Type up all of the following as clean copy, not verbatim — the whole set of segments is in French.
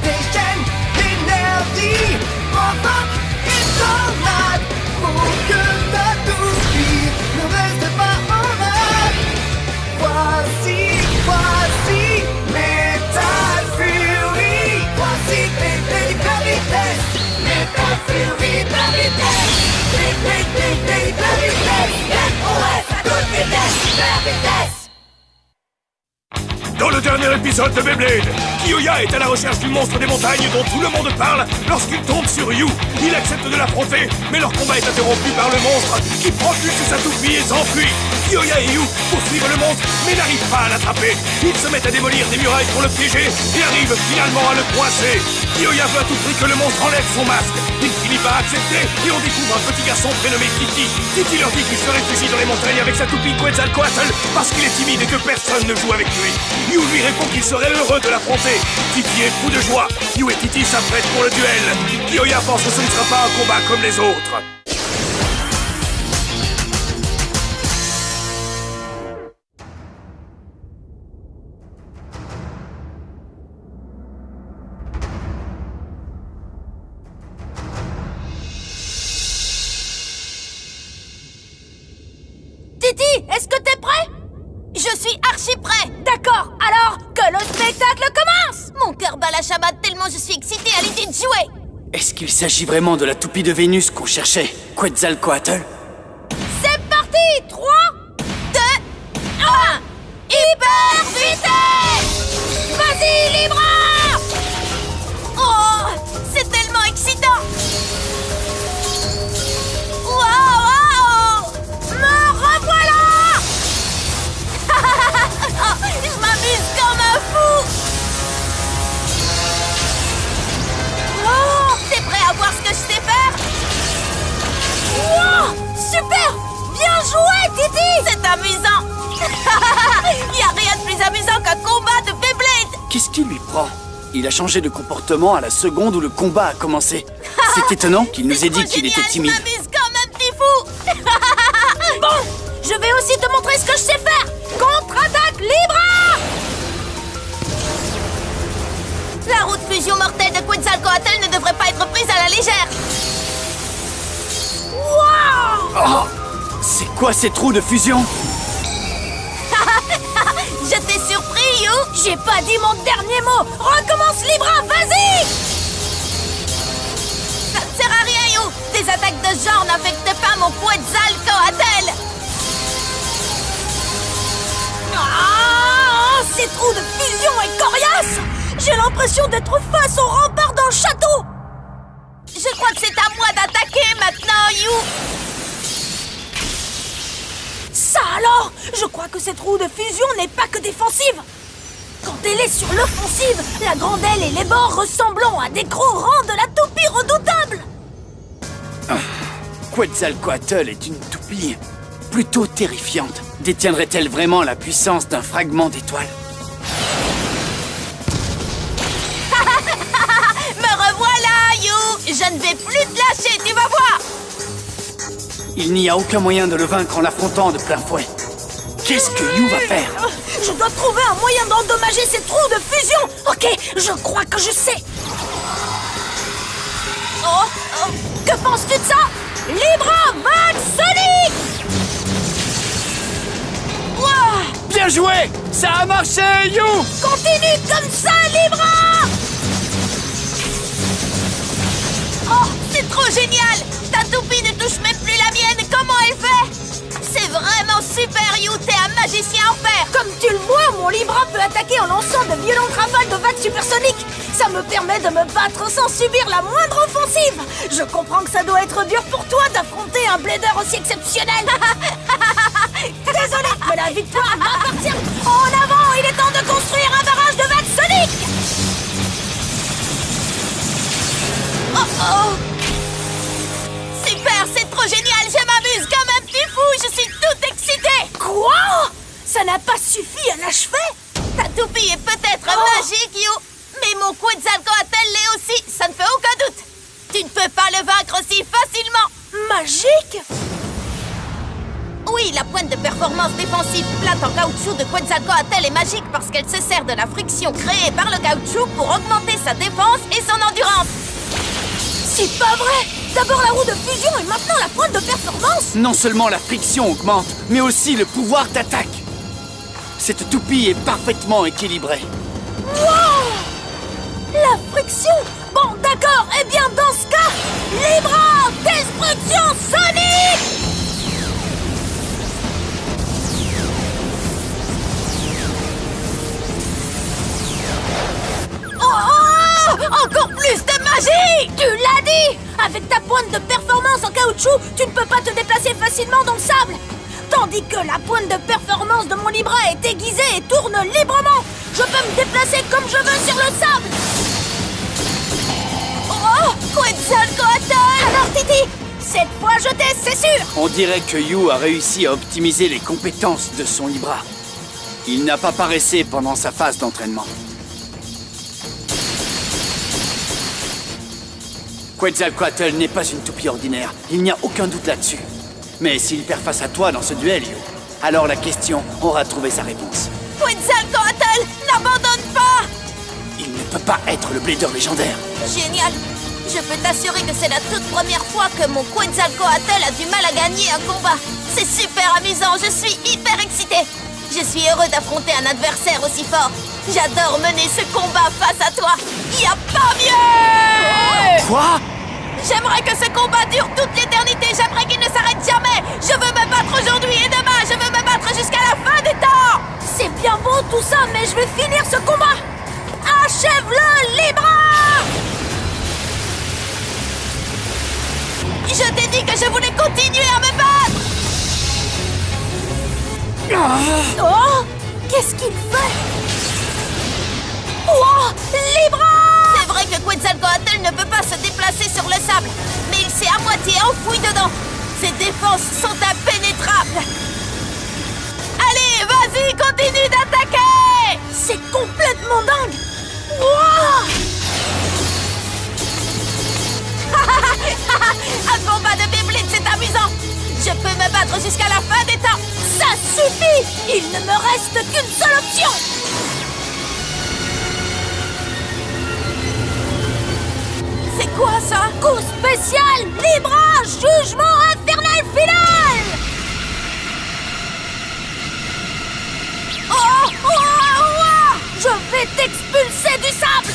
Des chaînes d'énergie provoquent une tornade pour que ta toupie ne reste pas en rade. Voici Metal Fury. Voici Beyblade hyper vitesse. Metal Fury hyper vitesse. Beyblade hyper vitesse. MOS à toute vitesse, hyper vitesse. Dans le dernier épisode de Beyblade, Kyoya est à la recherche du monstre des montagnes dont tout le monde parle lorsqu'il tombe sur Yu. Il accepte de l'affronter, mais leur combat est interrompu par le monstre qui propulse sa toupie et s'enfuit. Kyoya et Yu poursuivent le monstre, mais n'arrivent pas à l'attraper. Ils se mettent à démolir des murailles pour le piéger et arrivent finalement à le coincer. Kyoya veut à tout prix que le monstre enlève son masque. Il finit par accepter et on découvre un petit garçon prénommé Titi. Titi leur dit qu'il se réfugie dans les montagnes avec sa toupie Quetzalcoatl parce qu'il est timide et que personne ne joue avec lui. Yu lui répond qu'il serait heureux de l'affronter. Titi est fou de joie. Yu et Titi s'apprêtent pour le duel. Kyoya pense que ce ne sera pas un combat comme les autres. Titi, est-ce que t'es prêt? Je suis archi prêt. D'accord, alors que le spectacle commence. Mon cœur bat la chamade tellement je suis excitée à l'idée de jouer. Est-ce qu'il s'agit vraiment de la toupie de Vénus qu'on cherchait, Quetzalcoatl? C'est parti. 3, 2, 1. Hyper vitesse. Vas-y, Libra. Oh, c'est tellement excitant. Wow, me revoilà. Je m'amuse comme un fou. Oh, t'es prêt à voir ce que je sais faire? Wow, super. Bien joué, Titi. C'est amusant. Y a rien de plus amusant qu'un combat de Beyblade. Qu'est-ce qui lui prend? Il a changé de comportement à la seconde où le combat a commencé. C'est étonnant qu'il nous ait dit qu'il était timide. Je m'amuse comme un petit fou. Bon, je vais aussi te montrer ce que je sais faire. Contre-attaque Libra. La route fusion mortelle de Quetzalcoatl ne devrait pas être prise à la légère. Wow. Oh, c'est quoi ces trous de fusion? Je t'ai surpris, You. J'ai pas dit mon dernier mot. Recommence, Libra, vas-y. Ça ne sert à rien, You. Tes attaques de genre n'affectent pas mon Quetzalcoatl. Ah, ces trous de fusion est coriace. J'ai l'impression d'être face au rempart d'un château. Je crois que c'est à moi d'attaquer maintenant, You. Ça alors? Je crois que cette roue de fusion n'est pas que défensive. Quand elle est sur l'offensive, la grande aile et les bords ressemblant à des gros rangs de la toupie redoutable. Quetzalcoatl est une toupie plutôt terrifiante. Détiendrait-elle vraiment la puissance d'un fragment d'étoile? Me revoilà, You. Je ne vais plus te lâcher, tu vas voir. Il n'y a aucun moyen de le vaincre en l'affrontant de plein fouet. Qu'est-ce que Yu va faire? Je dois trouver un moyen d'endommager ces trous de fusion. Ok, je crois que je sais. Oh, que penses-tu de ça? Libra Vague Sonic. Wow. Bien joué! Ça a marché, Yu! Continue comme ça, Libra. Oh, c'est trop génial. Ta toupie ne touche même plus la mienne. Comment elle fait? C'est vraiment super, You. T'es un magicien en fer. Comme tu le vois, mon Libra peut attaquer en lançant de violentes rafales de vagues supersoniques. Ça me permet de me battre sans subir la moindre offensive. Je comprends que ça doit être dur pour toi d'affronter un blader aussi exceptionnel. Désolé, mais la victoire m'appartient. En avant, il est temps de construire un barrage de vagues soniques. Oh oh. Super, c'est trop génial. Je m'amuse comme un petit fou. Je suis toute excitée. Quoi? Ça n'a pas suffi à l'achever? Ta toupie est peut-être magique, You. Mais mon Quetzalcoatl l'est aussi, ça ne fait aucun doute. Tu ne peux pas le vaincre si facilement. Magique? Oui, la pointe de performance défensive plate en caoutchouc de Quetzalcoatl est magique parce qu'elle se sert de la friction créée par le caoutchouc pour augmenter sa défense et son endurance. C'est pas vrai! D'abord la roue de fusion et maintenant la pointe de performance! Non seulement la friction augmente, mais aussi le pouvoir d'attaque. Cette toupie est parfaitement équilibrée. Wow! La friction! Bon, d'accord, eh bien dans ce cas, Libra! Destruction sonique! Oh! Encore plus de magie! Tu l'as dit! Avec ta pointe de performance en caoutchouc, tu ne peux pas te déplacer facilement dans le sable! Tandis que la pointe de performance de mon Libra est aiguisée et tourne librement! Je peux me déplacer comme je veux sur le sable! Oh! Quetzalcoatl! Alors Titi, cette fois je teste, c'est sûr! On dirait que Yu a réussi à optimiser les compétences de son Libra. Il n'a pas paressé pendant sa phase d'entraînement. Quetzalcoatl n'est pas une toupie ordinaire, il n'y a aucun doute là-dessus. Mais s'il perd face à toi dans ce duel, Yu, alors la question aura trouvé sa réponse. Quetzalcoatl, n'abandonne pas! Il ne peut pas être le Blader légendaire. Génial! Je peux t'assurer que c'est la toute première fois que mon Quetzalcoatl a du mal à gagner un combat. C'est super amusant, je suis hyper excitée. Je suis heureux d'affronter un adversaire aussi fort. J'adore mener ce combat face à toi. Y a pas mieux! Quoi? J'aimerais que ce combat dure toute l'éternité. J'aimerais qu'il ne s'arrête jamais. Je veux me battre aujourd'hui et demain. Je veux me battre jusqu'à la fin des temps. C'est bien beau tout ça, mais je vais finir ce combat! Achève-le, Libra! Je t'ai dit que je voulais continuer à me battre. Oh! Qu'est-ce qu'il fait? Oh! Libra! C'est vrai que Quetzalcoatl ne peut pas se déplacer sur le sable, mais il s'est à moitié enfoui dedans. Ses défenses sont impénétrables. Allez, vas-y, continue d'attaquer! C'est complètement dingue! Wow! Un combat de Beyblade, c'est amusant. Je peux me battre jusqu'à la fin des temps. Ça suffit! Il ne me reste qu'une seule option! C'est quoi ça? Coup spécial! Libra! Jugement infernal final! Oh, oh, oh, oh! Je vais t'expulser du sable!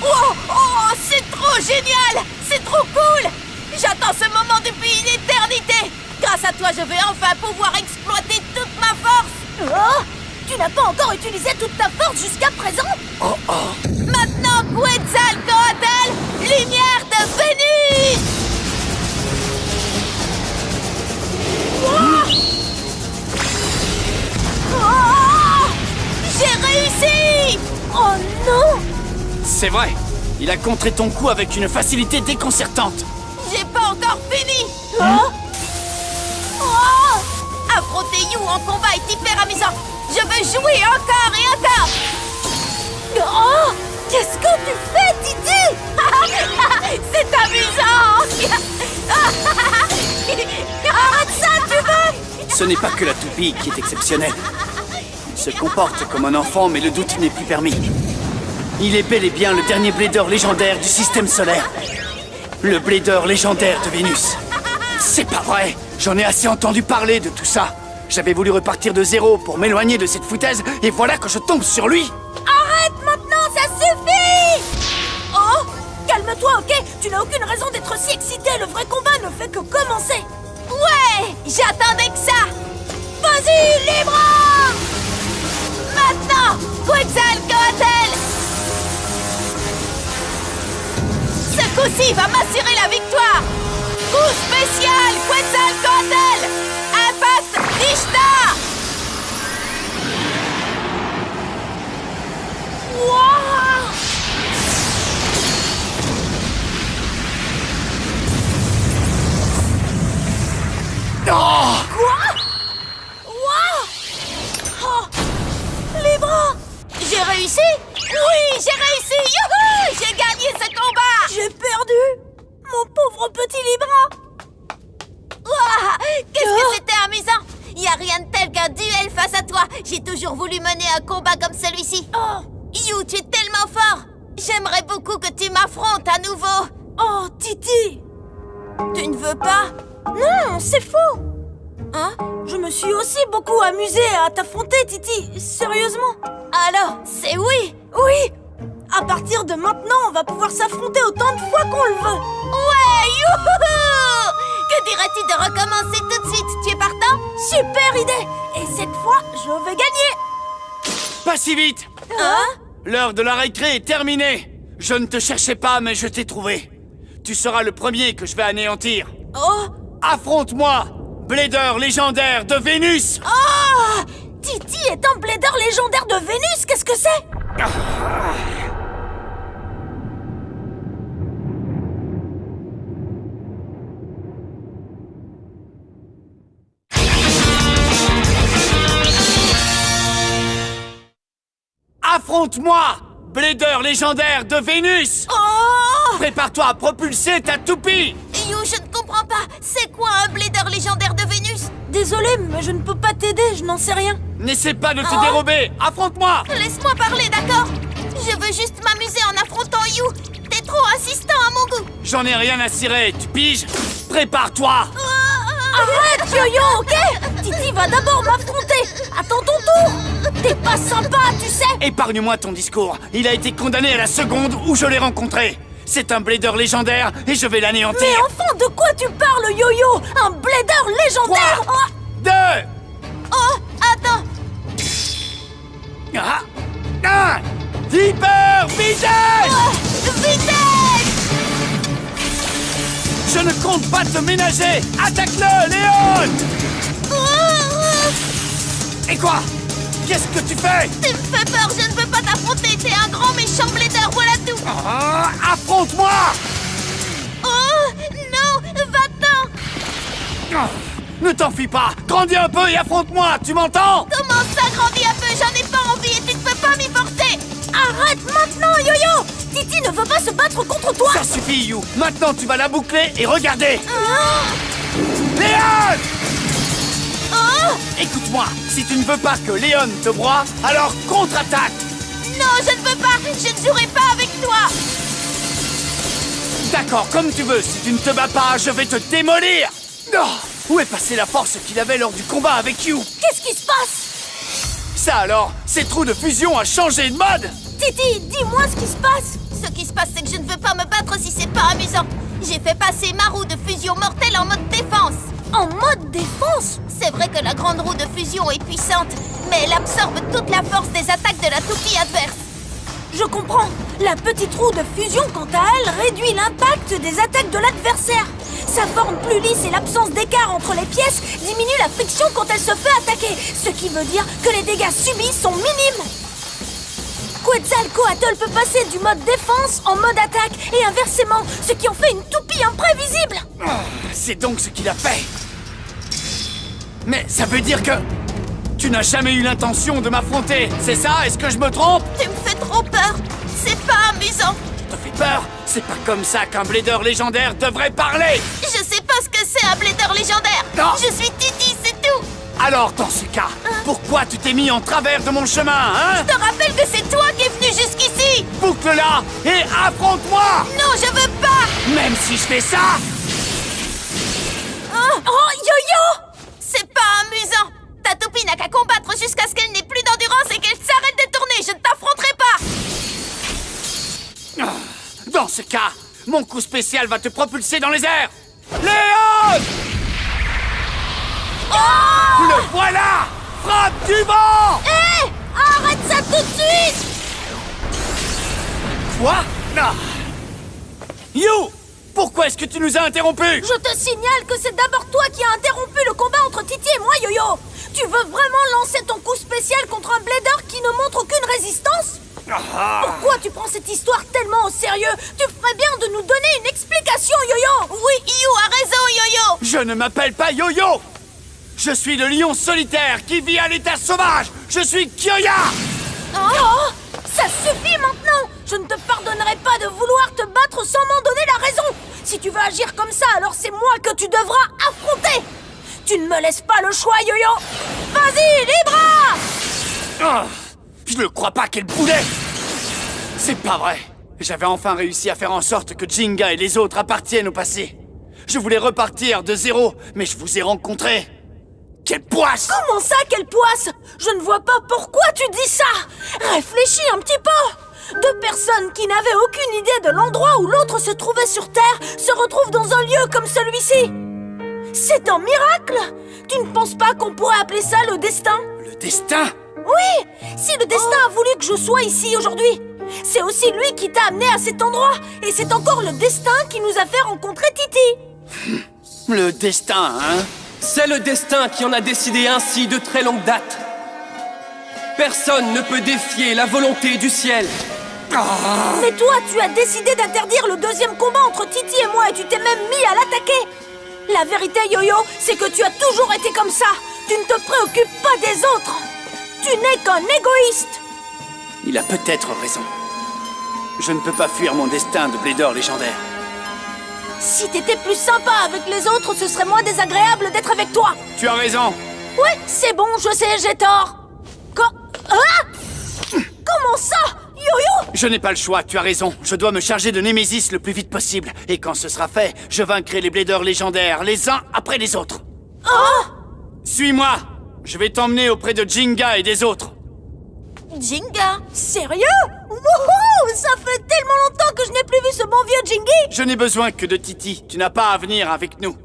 Oh, oh, c'est trop génial! C'est trop cool! J'attends ce moment depuis une éternité! Grâce à toi, je vais enfin pouvoir exploiter toute ma force! Oh! Tu n'as pas encore utilisé toute ta force jusqu'à présent? Oh oh. Maintenant, Quetzalcoatl, lumière de Vénus! Oh! J'ai réussi! Oh non! C'est vrai, il a contré ton coup avec une facilité déconcertante. J'ai pas encore fini! Oh! Oh! Affronter You en combat est hyper amusant! Je veux jouer encore et encore! Oh! Qu'est-ce que tu fais, Titi? C'est amusant! Arrête ça, tu veux? Ce n'est pas que la toupie qui est exceptionnelle. Il se comporte comme un enfant, mais le doute n'est plus permis. Il est bel et bien le dernier Blader légendaire du système solaire. Le Blader légendaire de Vénus. C'est pas vrai! J'en ai assez entendu parler de tout ça. J'avais voulu repartir de zéro pour m'éloigner de cette foutaise, et voilà que je tombe sur lui! Arrête maintenant, ça suffit! Oh! Calme-toi, ok? Tu n'as aucune raison d'être si excité, le vrai combat ne fait que commencer! Ouais! J'attendais que ça! Vas-y, Libra! Maintenant, Quetzalcoatl! Ce coup-ci va m'assurer la victoire! Coup spécial, Quetzalcoatl! Impact Ishtar! Wow! Oh! Quoi? Wow! Oh! Libra! J'ai réussi? Oui, j'ai réussi! Youhou! J'ai gagné ce combat! J'ai perdu! Mon pauvre petit Libra! un combat comme celui-ci. Oh, You, tu es tellement fort. J'aimerais beaucoup que tu m'affrontes à nouveau. oh, Titi! Tu ne veux pas? Non, c'est faux! Hein? Je me suis aussi beaucoup amusée à t'affronter, Titi. Sérieusement? Alors, c'est oui. Oui! À partir de maintenant, on va pouvoir s'affronter autant de fois qu'on le veut. Ouais, youhou! Que dirais-tu de recommencer tout de suite? Tu es partant? Super idée! Et cette fois, je vais gagner! Pas si vite! Hein? L'heure de la récré est terminée. Je ne te cherchais pas, mais je t'ai trouvé. Tu seras le premier que je vais anéantir. Oh! Affronte-moi, Blader légendaire de Vénus! Oh! Titi est un blader légendaire de Vénus, qu'est-ce que c'est? Affronte-moi, Blader légendaire de Vénus! Oh! Prépare-toi à propulser ta toupie! You, je ne comprends pas. C'est quoi un blader légendaire de Vénus? Désolée, mais je ne peux pas t'aider, je n'en sais rien. N'essaie pas de te Oh. dérober! Affronte-moi! Laisse-moi parler, d'accord? Je veux juste m'amuser en affrontant You. T'es trop insistant à mon goût. J'en ai rien à cirer, tu piges? Prépare-toi! Arrête, Yo-Yo, ok? Titi va d'abord m'affronter. Attends ton tour. T'es pas sympa, tu sais. Épargne-moi ton discours. Il a été condamné à la seconde où je l'ai rencontré. C'est un blader légendaire et je vais l'anéantir. Mais enfin, de quoi tu parles, Yo-Yo? Un blader légendaire? 3, 2, Oh, attends. 1, hyper vitesse! Vitesse! Je ne compte pas te ménager! Attaque-le, Léon! Et quoi? Qu'est-ce que tu fais? Tu me fais peur, je ne veux pas t'affronter. T'es un grand méchant blader, voilà tout. Affronte-moi! Oh, non, va-t'en. Ne t'enfuis pas! Grandis un peu et affronte-moi! Tu m'entends? Comment ça, grandis un peu? J'en ai pas envie et tu ne peux pas m'y forcer. Arrête maintenant, Yo-Yo. Titi ne veut pas se battre contre toi. Ça suffit, You! Maintenant, tu vas la boucler et regarder! Léon! Oh, Écoute-moi, si tu ne veux pas que Léon te broie, alors contre-attaque! non, je ne veux pas. Je ne jouerai pas avec toi. D'accord, comme tu veux, si tu ne te bats pas, je vais te démolir! Où est passée la force qu'il avait lors du combat avec You? Qu'est-ce qui se passe? Ça alors, ces trous de fusion a changé de mode! Titi, dis-moi ce qui se passe. Ce qui se passe, c'est que je ne veux pas me battre si c'est pas amusant. J'ai fait passer ma roue de fusion mortelle en mode défense. En mode défense? C'est vrai que la grande roue de fusion est puissante, mais elle absorbe toute la force des attaques de la toupie adverse. Je comprends. La petite roue de fusion, quant à elle, réduit l'impact des attaques de l'adversaire. Sa forme plus lisse et l'absence d'écart entre les pièces diminuent la friction quand elle se fait attaquer, ce qui veut dire que les dégâts subis sont minimes. Quetzalcoatl peut passer du mode défense en mode attaque et inversement, ce qui en fait une toupie imprévisible. C'est donc ce qu'il a fait! Mais ça veut dire que... Tu n'as jamais eu l'intention de m'affronter, c'est ça? Est-ce que je me trompe? Tu me fais trop peur. C'est pas amusant. Ça te fait peur? C'est pas comme ça qu'un blader légendaire devrait parler! Je sais pas ce que c'est un blader légendaire. Non. Je suis Titi, c'est tout. Alors, dans ce cas, pourquoi tu t'es mis en travers de mon chemin, hein? Je te rappelle que c'est toi qui es venu jusqu'ici. Boucle-la et affronte-moi! Non, je veux pas. Même si je fais ça, Oh, Yo-Yo! C'est pas amusant. Ta toupie n'a qu'à combattre jusqu'à ce qu'elle n'ait plus d'endurance et qu'elle s'arrête de tourner. Je ne t'affronterai pas. dans ce cas, mon coup spécial va te propulser dans les airs! Léon! Le voilà! Frappe du vent! Hé! Arrête ça tout de suite! Quoi? You! Pourquoi est-ce que tu nous as interrompus? Je te signale que c'est d'abord toi qui as interrompu le combat entre Titi et moi, Yo-Yo! Tu veux vraiment lancer ton coup spécial contre un blader qui ne montre aucune résistance? Pourquoi tu prends cette histoire tellement au sérieux? Tu ferais bien de nous donner une explication, Yo-Yo! Oui, You a raison, Yo-Yo. Je ne m'appelle pas Yo-Yo! Je suis le lion solitaire qui vit à l'état sauvage! Je suis Kyoya! Oh! Ça suffit maintenant! Je ne te pardonnerai pas de vouloir te battre sans m'en donner la raison! Si tu veux agir comme ça, alors c'est moi que tu devras affronter! Tu ne me laisses pas le choix, Yo-Yo! Vas-y, Libra! Je ne crois pas, quel boulet! C'est pas vrai! J'avais enfin réussi à faire en sorte que Jinga et les autres appartiennent au passé. Je voulais repartir de zéro, mais je vous ai rencontré. Quelle poisse! Comment ça, quelle poisse? Je ne vois pas pourquoi tu dis ça. Réfléchis un petit peu. Deux personnes qui n'avaient aucune idée de l'endroit où l'autre se trouvait sur Terre se retrouvent dans un lieu comme celui-ci. C'est un miracle. Tu ne penses pas qu'on pourrait appeler ça le destin? Le destin? Oui, si le destin a voulu que je sois ici aujourd'hui, c'est aussi lui qui t'a amené à cet endroit. Et c'est encore le destin qui nous a fait rencontrer Titi. Le destin, hein? C'est le destin qui en a décidé ainsi de très longue date. Personne ne peut défier la volonté du ciel. Mais toi, tu as décidé d'interdire le deuxième combat entre Titi et moi et tu t'es même mis à l'attaquer. La vérité, Yo-Yo, c'est que tu as toujours été comme ça. Tu ne te préoccupes pas des autres. Tu n'es qu'un égoïste. Il a peut-être raison. Je ne peux pas fuir mon destin de Blader légendaire. Si t'étais plus sympa avec les autres, ce serait moins désagréable d'être avec toi. Tu as raison. Ouais, c'est bon, je sais, j'ai tort. Comment ça, Yo-Yo? Je n'ai pas le choix, tu as raison. Je dois me charger de Némésis le plus vite possible. Et quand ce sera fait, je vaincrai les Bladers légendaires, les uns après les autres. Suis-moi. Je vais t'emmener auprès de Jinga et des autres. Jinga? Sérieux? Wouhou! Ça fait tellement longtemps que je n'ai plus vu ce bon vieux Jingy! Je n'ai besoin que de Titi. Tu n'as pas à venir avec nous.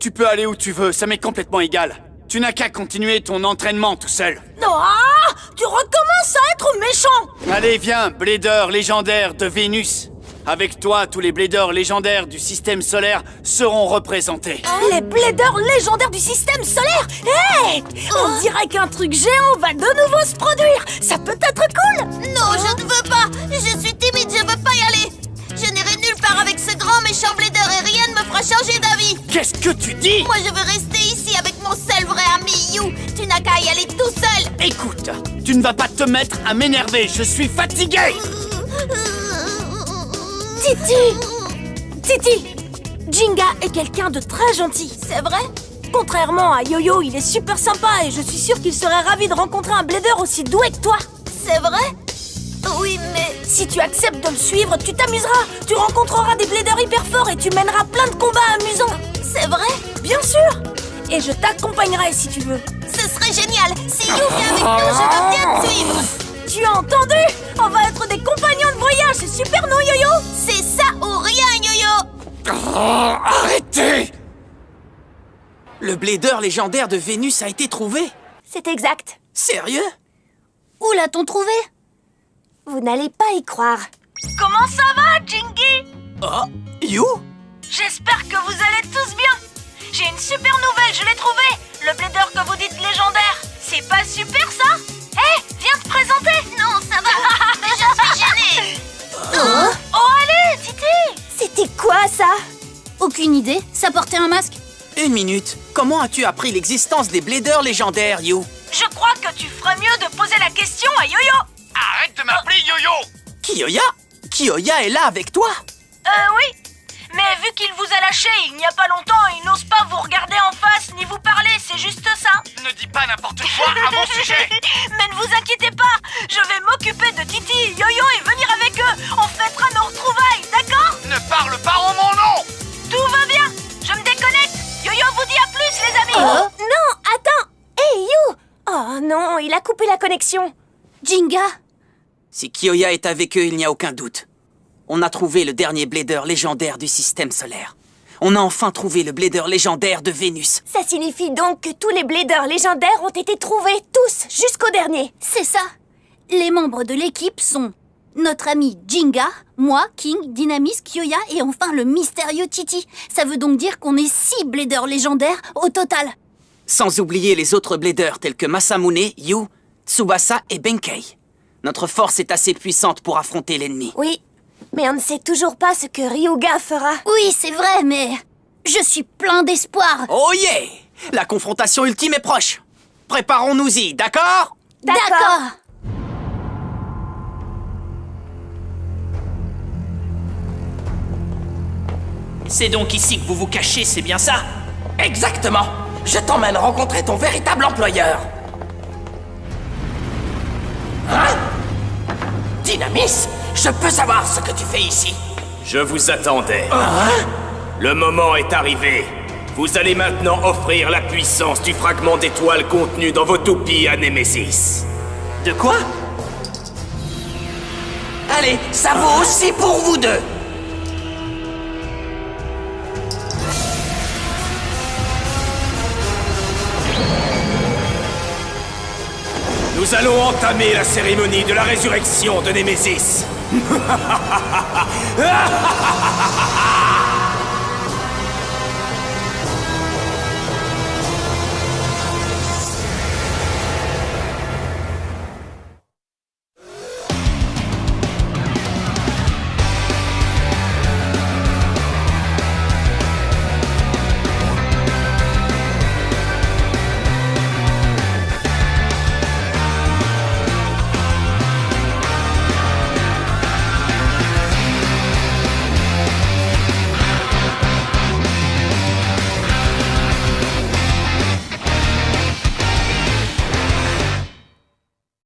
Tu peux aller où tu veux, ça m'est complètement égal. Tu n'as qu'à continuer ton entraînement tout seul. Ah! Tu recommences à être méchant! Allez, viens, Blader légendaire de Vénus. Avec toi, tous les Bladers légendaires du système solaire seront représentés. Les Bladers légendaires du système solaire? Hé! On dirait qu'un truc géant va de nouveau se produire! Ça peut être cool! Non, je ne veux pas. Je suis timide, je veux pas y aller. Je n'irai nulle part avec ce grand méchant Blader et rien ne me fera changer d'avis. Qu'est-ce que tu dis? Moi, je veux rester ici avec mon seul vrai ami You. Tu n'as qu'à y aller tout seul. Écoute, tu ne vas pas te mettre à m'énerver, je suis fatigué! Titi! Jinga est quelqu'un de très gentil. C'est vrai? Contrairement à Yo-Yo, il est super sympa et je suis sûre qu'il serait ravi de rencontrer un Blader aussi doué que toi. C'est vrai? Oui, mais... Si tu acceptes de le suivre, tu t'amuseras. Tu rencontreras des Bladers hyper forts et tu mèneras plein de combats amusants. C'est vrai? Bien sûr! Et je t'accompagnerai si tu veux. Ce serait génial. Si You vient avec nous, je veux bien te suivre. Tu as entendu? On va être des compagnons de voyage, c'est super, non, Yo-Yo? C'est ça ou rien, Yo-Yo. Arrêtez! Le Blader légendaire de Vénus a été trouvé. C'est exact. Sérieux? Où l'a-t-on trouvé? Vous n'allez pas y croire. Comment ça va, Jingy? Oh, You? J'espère que vous allez tous bien. J'ai une super nouvelle, je l'ai trouvé. Le Blader que vous dites légendaire. C'est pas super, ça? Hé, viens te présenter. Non, ça va. Mais je suis gênée. Oh, allez, Titi. C'était quoi, ça? Aucune idée. Ça portait un masque? Une minute. Comment as-tu appris l'existence des Bladers légendaires, You? Je crois que tu ferais mieux de poser la question à Yo-Yo. Arrête de m'appeler Yo-Yo! Kiyoya? Kiyoya est là avec toi? Oui. Mais vu qu'il vous a lâché il n'y a pas longtemps, il n'ose pas vous regarder en face ni vous parler, c'est juste ça. Ne dis pas n'importe quoi à mon sujet! Mais ne vous inquiétez pas, je vais m'occuper de Titi et Yo-Yo et venir avec eux. On fêtera nos retrouvailles, d'accord? Ne parle pas en mon nom! Tout va bien. Je me déconnecte. Yo-Yo vous dit à plus, les amis. Non, attends. Hé, You! Oh non, il a coupé la connexion. Jinga? Si Kiyoya est avec eux, il n'y a aucun doute. On a trouvé le dernier Blader légendaire du système solaire. On a enfin trouvé le Blader légendaire de Vénus. Ça signifie donc que tous les Bladers légendaires ont été trouvés, tous, jusqu'au dernier. C'est ça. Les membres de l'équipe sont notre ami Jinga, moi, King, Dynamis, Kiyoya et enfin le mystérieux Titi. Ça veut donc dire qu'on est 6 Bladers légendaires au total. Sans oublier les autres Bladers tels que Masamune, Yu, Tsubasa et Benkei. Notre force est assez puissante pour affronter l'ennemi. Oui, mais on ne sait toujours pas ce que Ryuga fera. Oui, c'est vrai, mais je suis plein d'espoir. Oh yeah! La confrontation ultime est proche. Préparons-nous-y, d'accord? D'accord. C'est donc ici que vous vous cachez, c'est bien ça? Exactement! Je t'emmène rencontrer ton véritable employeur! Dynamis, je peux savoir ce que tu fais ici? Je vous attendais. Le moment est arrivé. Vous allez maintenant offrir la puissance du fragment d'étoile contenu dans vos toupies à Némésis. De quoi? Allez, ça vaut aussi pour vous deux. Nous allons entamer la cérémonie de la résurrection de Némésis.